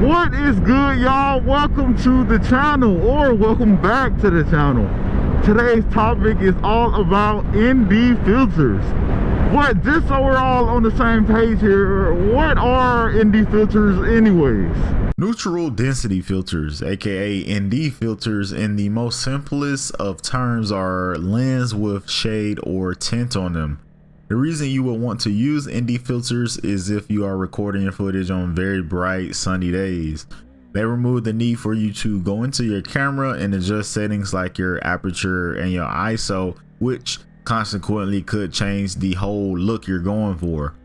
What is good, y'all? Welcome to the channel, or welcome back to the channel. Today's topic is all about ND filters. What, just so we're all on the same page here, what are ND filters anyways? Neutral density filters, aka ND filters, in the most simplest of terms, are lens with shade or tint on them. The reason you would want to use ND filters is if you are recording your footage on very bright sunny days. They remove the need for you to go into your camera and adjust settings like your aperture and your ISO, which consequently could change the whole look you're going for.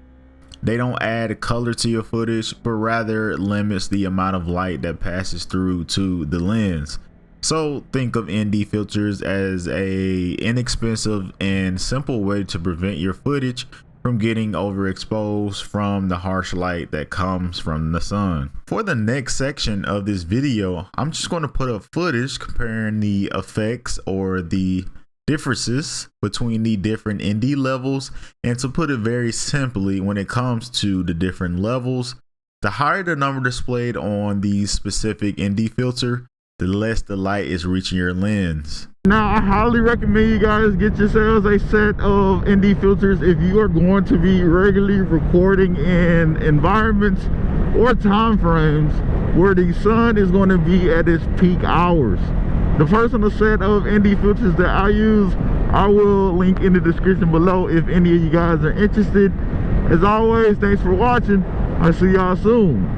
They don't add color to your footage, but rather limits the amount of light that passes through to the lens. So think of ND filters as a inexpensive and simple way to prevent your footage from getting overexposed from the harsh light that comes from the sun. For the next section of this video, I'm just going to put up footage comparing the effects or the differences between the different ND levels. And to put it very simply, when it comes to the different levels, the higher the number displayed on the specific ND filter, the less the light is reaching your lens. Now, I highly recommend you guys get yourselves a set of ND filters if you are going to be regularly recording in environments or time frames where the sun is going to be at its peak hours. The personal set of ND filters that I use, I will link in the description below if any of you guys are interested. As always, thanks for watching. I'll see y'all soon.